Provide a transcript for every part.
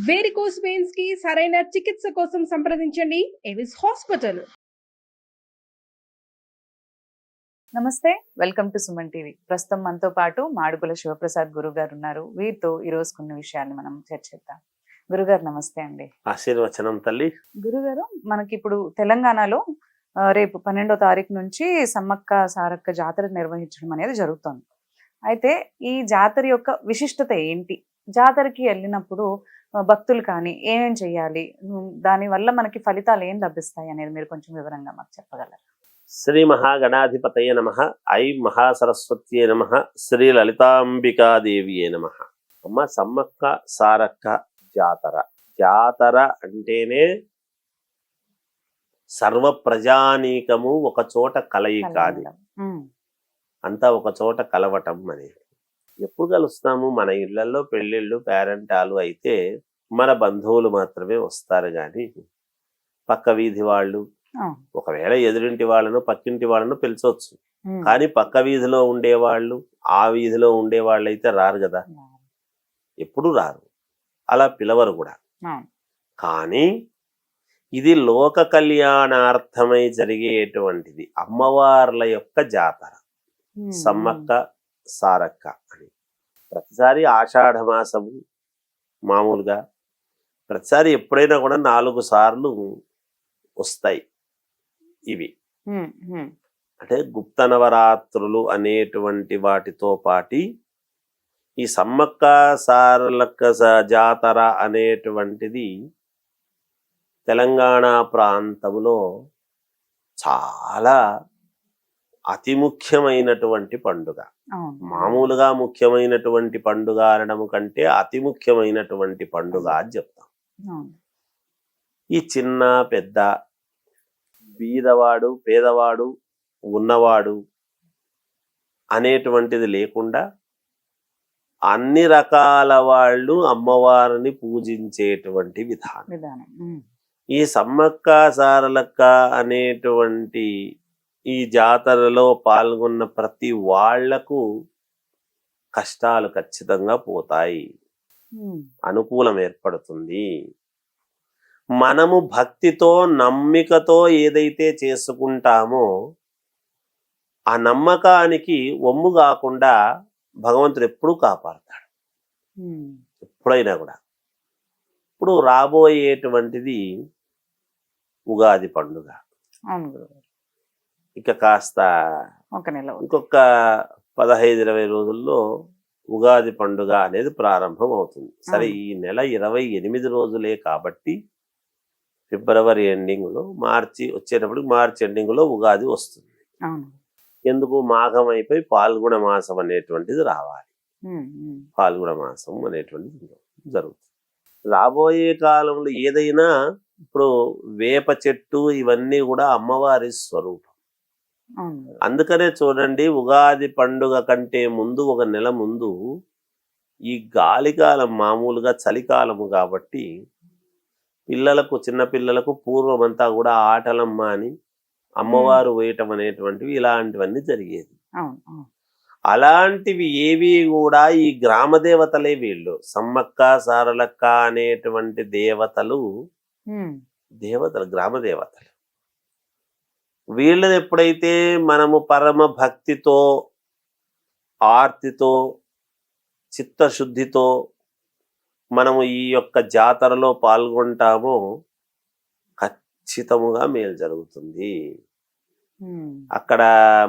Varicose veins కి సరైన చికిత్స కోసం సంప్రదించండి ఎవిస్ హాస్పిటల్. నమస్తే, వెల్కమ్ టు సుమన్ టీవీ. ప్రస్తుతం మనతో పాటు మాడుగుల శివప్రసాద్ గురువు గారు ఉన్నారు. వీరితో ఈ రోజు కొన్ని విషయాన్ని మనం చర్చిద్దాం. గురుగారు నమస్తే అండి. ఆశీర్వచనం తల్లి. గురుగారు, మనకి ఇప్పుడు తెలంగాణలో రేపు 12వ తారీఖు నుంచి సమ్మక్క సారక్క జాతర నిర్వహించడం అనేది జరుగుతుంది. అయితే ఈ జాతర యొక్క విశిష్టత ఏంటి? జాతరకి వెళ్ళినప్పుడు భక్తులు కానీ ఏమేం చెయ్యాలి, దానివల్ల మనకి ఫలితాలు ఏం లభిస్తాయి అనేది మీరు కొంచెం వివరంగా మాకు చెప్పగలరా? శ్రీ మహాగణాధిపతయ నమః. ఐ మహాసరస్వత్యే నమః. శ్రీ లలితాంబికాదేవియే నమః. అమ్మ, సమ్మక్క సారక్క జాతర. జాతర అంటేనే సర్వ ప్రజానీకము ఒక చోట కలయిక. అది అంతా ఒక చోట కలవటం అనేది. ఎప్పుడు కలుస్తాము? మన ఇళ్లలో పెళ్ళిళ్ళు పేరెంటాలు అయితే మన బంధువులు మాత్రమే వస్తారు, కానీ పక్క వీధి వాళ్ళు, ఒకవేళ ఎదురింటి వాళ్ళను పక్కింటి వాళ్ళను పిలిచవచ్చు, కానీ పక్క వీధిలో ఉండేవాళ్ళు ఆ వీధిలో ఉండేవాళ్ళు అయితే రారు కదా, ఎప్పుడు రారు, అలా పిలవరు కూడా. కానీ ఇది లోక కళ్యాణార్థమై జరిగేటువంటిది, అమ్మవార్ల యొక్క జాతర సమ్మక్క సారక్క అని. ప్రతిసారి ఆషాఢ మాసము మామూలుగా ప్రతిసారి ఎప్పుడైనా కూడా 4 సార్లు వస్తాయి ఇవి. అంటే గుప్త నవరాత్రులు అనేటువంటి వాటితో పాటి ఈ సమ్మక్క సారలక్క జాతర అనేటువంటిది తెలంగాణ ప్రాంతంలో చాలా అతి ముఖ్యమైనటువంటి పండుగ. మామూలుగా ముఖ్యమైనటువంటి పండుగ అనడం కంటే అతి ముఖ్యమైనటువంటి పండుగ అని చెప్తాం. ఈ చిన్న పెద్ద, బీదవాడు పేదవాడు ఉన్నవాడు అనేటువంటిది లేకుండా అన్ని రకాల వాళ్ళు అమ్మవారిని పూజించేటువంటి విధానం. ఈ సమ్మక్క సారలక్క అనేటువంటి ఈ జాతరలో పాల్గొన్న ప్రతి వాళ్లకు కష్టాలు ఖచ్చితంగా పోతాయి, అనుకూలం ఏర్పడుతుంది. మనము భక్తితో నమ్మికతో ఏదైతే చేసుకుంటామో ఆ నమ్మకానికి ఒమ్ము కాకుండా భగవంతుడు ఎప్పుడూ కాపాడతాడు, ఎప్పుడైనా కూడా. ఇప్పుడు రాబోయేటువంటిది ఉగాది పండుగ. ఇక కాస్త ఇంకొక 15-20 రోజుల్లో ఉగాది పండుగ అనేది ప్రారంభం అవుతుంది. సరే, ఈ నెల 28 రోజులే కాబట్టి ఫిబ్రవరి ఎండింగ్ లో, మార్చి వచ్చేటప్పటికి మార్చి ఎండింగ్ లో ఉగాది వస్తుంది. ఎందుకు? మాఘం అయిపోయి పాల్గొన మాసం అనేటువంటిది రావాలి. పాల్గొన మాసం అనేటువంటిది జరుగుతుంది. రాబోయే కాలంలో ఏదైనా, ఇప్పుడు వేప చెట్టు ఇవన్నీ కూడా అమ్మవారి స్వరూపం. అందుకనే చూడండి, ఉగాది పండుగ కంటే ముందు 1 నెల ముందు ఈ గాలికాలం, మామూలుగా చలికాలము కాబట్టి పిల్లలకు, చిన్న పిల్లలకు పూర్వమంతా కూడా ఆటలమ్మ అని అమ్మవారు వేయటం అనేటువంటివి ఇలాంటివన్నీ జరిగేది. అలాంటివి ఏవి కూడా ఈ గ్రామ దేవతలే. వీళ్ళు సమ్మక్క సారలక్క అనేటువంటి దేవతలు గ్రామ దేవతలు. వీళ్ళని ఎప్పుడైతే మనము పరమ భక్తితో, ఆర్తితో, చిత్తశుద్ధితో మనము ఈ యొక్క జాతరలో పాల్గొంటామో ఖచ్చితముగా మేలు జరుగుతుంది. అక్కడ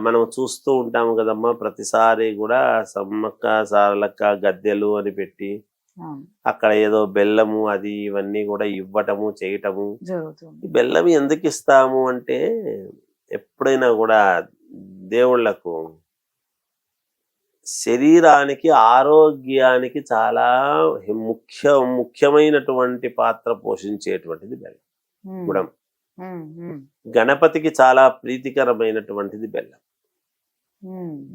మనం చూస్తూ ఉంటాము కదమ్మా, ప్రతిసారి కూడా సమ్మక్క సారలక్క గద్దెలు అని పెట్టి అక్కడ ఏదో బెల్లము అది ఇవన్నీ కూడా ఇవ్వటము చేయటము. బెల్లం ఎందుకు ఇస్తాము అంటే, ఎప్పుడైనా కూడా దేవుళ్లకు శరీరానికి, ఆరోగ్యానికి చాలా ముఖ్యమైనటువంటి పాత్ర పోషించేటువంటిది బెల్లం. గుడం గణపతికి చాలా ప్రీతికరమైనటువంటిది బెల్లం,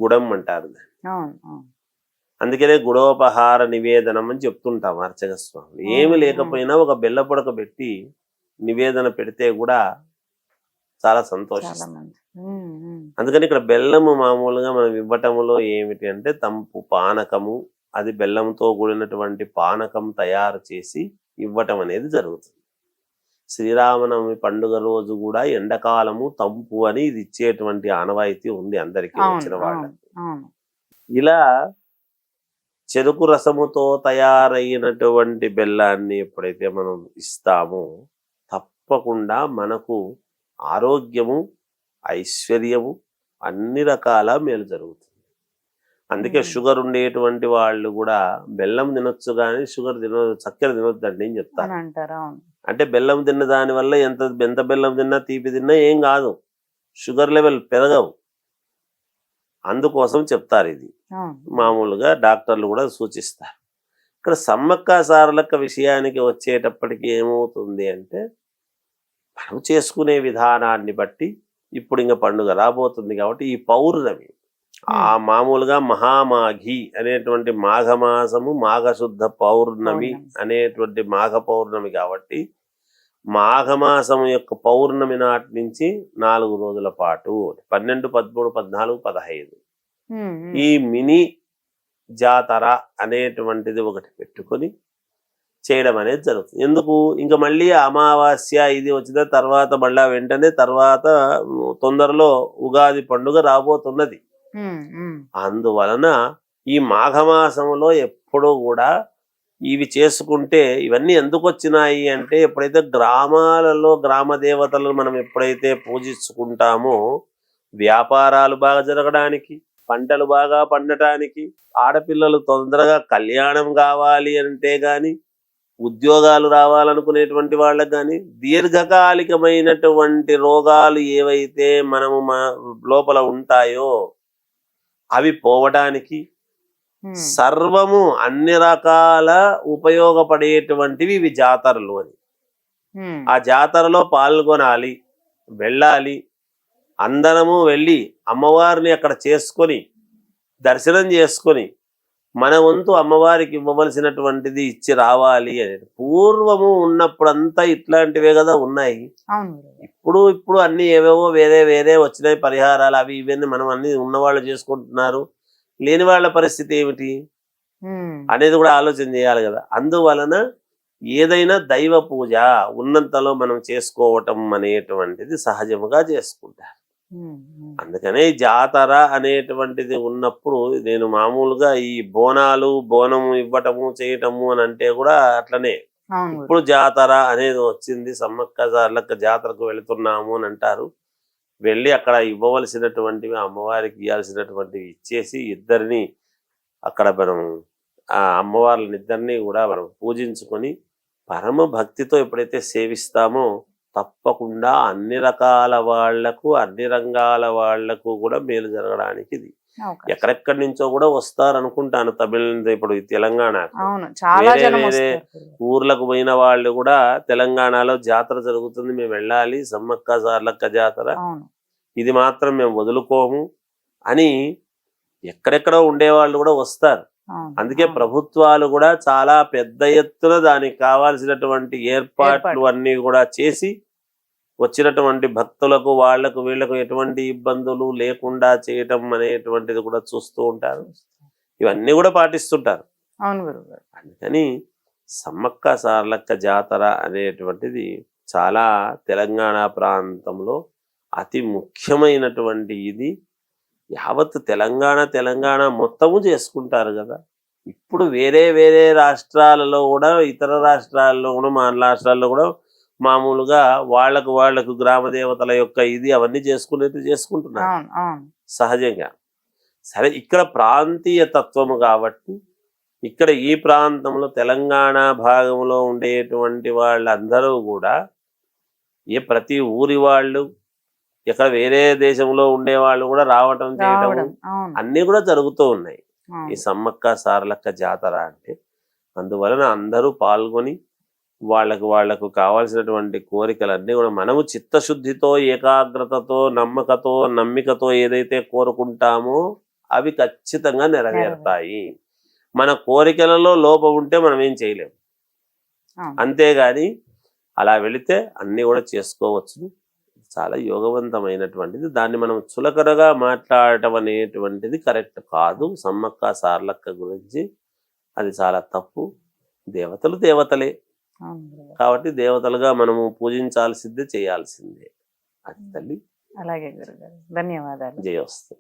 గుడం అంటారు దాన్ని. అందుకనే గుడోపహార నివేదనం అని చెప్తుంటాం అర్చక స్వామి. ఏమి లేకపోయినా ఒక బెల్ల పొడక పెట్టి నివేదన పెడితే కూడా చాలా సంతోషిస్తాం. అందుకని ఇక్కడ బెల్లము మామూలుగా మనం ఇవ్వటములో ఏమిటి అంటే తంపు పానకము, అది బెల్లంతో కూడినటువంటి పానకం తయారు చేసి ఇవ్వటం అనేది జరుగుతుంది. శ్రీరామనవమి పండుగ రోజు కూడా ఎండాకాలము తంపు అని ఇది ఇచ్చేటువంటి ఆనవాయితీ ఉంది అందరికీ వచ్చిన వాళ్ళకి. ఇలా చెరుకు రసముతో తయారైనటువంటి బెల్లాన్ని ఎప్పుడైతే మనం ఇస్తామో తప్పకుండా మనకు ఆరోగ్యము, ఐశ్వర్యము, అన్ని రకాల మేలు జరుగుతుంది. అందుకే షుగర్ ఉండేటువంటి వాళ్ళు కూడా బెల్లం తినొచ్చు కానీ చక్కెర తినొద్దండి అని చెప్తారు. అంటే బెల్లం తిన్న దాని వల్ల ఎంత బెల్లం తిన్నా తీపి తిన్నా ఏం కాదు, షుగర్ లెవెల్ పెరగవు. అందుకోసం చెప్తారు. ఇది మామూలుగా డాక్టర్లు కూడా సూచిస్తారు. ఇక్కడ సమ్మక్క సారలక్క విషయానికి వచ్చేటప్పటికి ఏమవుతుంది అంటే మనం చేసుకునే విధానాన్ని బట్టి ఇప్పుడు ఇంకా పండుగ రాబోతుంది కాబట్టి ఈ పౌర్ణమి మామూలుగా మహామాఘి అనేటువంటి మాఘమాసము మాఘశుద్ధ పౌర్ణమి అనేటువంటి మాఘ పౌర్ణమి కాబట్టి మాఘమాసం యొక్క పౌర్ణమి నాటి నుంచి 4 రోజుల పాటు 12, 13, 14, 15 ఈ మినీ జాతర అనేటువంటిది ఒకటి పెట్టుకొని చేయడం అనేది జరుగుతుంది. ఎందుకు? ఇంకా మళ్ళీ అమావాస్య ఇది వచ్చిన తర్వాత మళ్ళా వెంటనే తర్వాత తొందరలో ఉగాది పండుగ రాబోతున్నది. అందువలన ఈ మాఘమాసంలో ఎప్పుడూ కూడా ఇవి చేసుకుంటే ఇవన్నీ ఎందుకు వచ్చినాయి అంటే ఎప్పుడైతే గ్రామాలలో గ్రామ దేవతలను మనం ఎప్పుడైతే పూజించుకుంటామో వ్యాపారాలు బాగా జరగడానికి, పంటలు బాగా పండటానికి, ఆడపిల్లలు తొందరగా కళ్యాణం కావాలి అంటే గాని, ఉద్యోగాలు రావాలనుకునేటువంటి వాళ్ళకి కానీ, దీర్ఘకాలికమైనటువంటి రోగాలు ఏవైతే మనము లోపల ఉంటాయో అవి పోవడానికి సర్వము అన్ని రకాల ఉపయోగపడేటువంటివి ఇవి జాతరలు అని. ఆ జాతరలో పాల్గొనాలి, వెళ్ళాలి, అందరము వెళ్ళి అమ్మవారిని అక్కడ చేసుకొని దర్శనం చేసుకొని మన వంతు అమ్మవారికి ఇవ్వవలసినటువంటిది ఇచ్చి రావాలి అని. పూర్వము ఉన్నప్పుడంతా ఇట్లాంటివే కదా ఉన్నాయి. ఇప్పుడు అన్ని ఏవేవో వేరే వచ్చినాయి పరిహారాలు, అవి ఇవన్నీ మనం అన్ని ఉన్నవాళ్ళు చేసుకుంటున్నారు. లేని వాళ్ళ పరిస్థితి ఏమిటి అనేది కూడా ఆలోచన చేయాలి కదా. అందువలన ఏదైనా దైవ పూజ ఉన్నంతలో మనం చేసుకోవటం అనేటువంటిది సహజముగా చేసుకుంటారు. అందుకనే జాతర అనేటువంటిది ఉన్నప్పుడు నేను మామూలుగా ఈ బోనము ఇవ్వటము చేయటము అని అంటే కూడా అట్లనే. ఇప్పుడు జాతర అనేది వచ్చింది, సమ్మక్క సారలక్క జాతరకు వెళుతున్నాము అని అంటారు. వెళ్ళి అక్కడ ఇవ్వవలసినటువంటివి అమ్మవారికి ఇవ్వాల్సినటువంటివి ఇచ్చేసి ఇద్దరిని అక్కడ మనం ఆ అమ్మవార్లని ఇద్దరిని కూడా మనం పూజించుకొని పరమ భక్తితో ఎప్పుడైతే సేవిస్తామో తప్పకుండా అన్ని రకాల వాళ్లకు, అన్ని రంగాల వాళ్లకు కూడా మేలు జరగడానికి ఇది. ఎక్కడెక్కడి నుంచో కూడా వస్తారు అనుకుంటాను. ఇప్పుడు తెలంగాణ వేరే ఊర్లకు పోయిన వాళ్ళు కూడా తెలంగాణలో జాతర జరుగుతుంది, మేము వెళ్ళాలి, సమ్మక్క సారలక్క జాతర, ఇది మాత్రం మేము వదులుకోము అని ఎక్కడెక్కడో ఉండేవాళ్ళు కూడా వస్తారు. అందుకే ప్రభుత్వాలు కూడా చాలా పెద్ద ఎత్తున దానికి కావాల్సినటువంటి ఏర్పాట్లు అన్ని కూడా చేసి వచ్చినటువంటి భక్తులకు వాళ్లకు వీళ్లకు ఎటువంటి ఇబ్బందులు లేకుండా చేయటం అనేటువంటిది కూడా చూస్తూ ఉంటారు. ఇవన్నీ కూడా పాటిస్తుంటారు. అందుకని సమ్మక్క సారలక్క జాతర అనేటువంటిది చాలా తెలంగాణ ప్రాంతంలో అతి ముఖ్యమైనటువంటి ఇది. యావత్ తెలంగాణ మొత్తము చేసుకుంటారు కదా. ఇప్పుడు వేరే రాష్ట్రాలలో కూడా, ఇతర రాష్ట్రాల్లో కూడా, మన రాష్ట్రాల్లో కూడా మామూలుగా వాళ్లకు గ్రామ దేవతల యొక్క ఇది అవన్నీ చేసుకుంటున్నారు సహజంగా. సరే, ఇక్కడ ప్రాంతీయ తత్వము కాబట్టి ఇక్కడ ఈ ప్రాంతంలో తెలంగాణ భాగంలో ఉండేటువంటి వాళ్ళందరూ కూడా ప్రతి ఊరి వాళ్ళు, ఇక్కడ వేరే దేశంలో ఉండే వాళ్ళు కూడా రావటం చేయటం అన్ని కూడా జరుగుతూ ఉన్నాయి ఈ సమ్మక్క సారలక్క జాతర అంటే. అందువలన అందరూ పాల్గొని వాళ్లకు కావాల్సినటువంటి కోరికలన్నీ కూడా మనము చిత్తశుద్ధితో, ఏకాగ్రతతో, నమ్మికతో ఏదైతే కోరుకుంటామో అవి ఖచ్చితంగా నెరవేరుతాయి. మన కోరికలలో లోపం ఉంటే మనం ఏం చేయలేము. అంతేగాని అలా వెళితే అన్ని కూడా చేసుకోవచ్చు. చాలా యోగవంతమైనటువంటిది. దాన్ని మనం చులకనగా మాట్లాడటం అనేటువంటిది కరెక్ట్ కాదు. సమ్మక్క సారలక్క గురించి అది చాలా తప్పు. దేవతలు దేవతలే, అవును గురుగారు. కాబట్టి దేవతలుగా మనము పూజించాల్సిందే, చేయాల్సిందే. అది తల్లి అలాగే గురుగారు, ధన్యవాదాలు. జయోస్తు.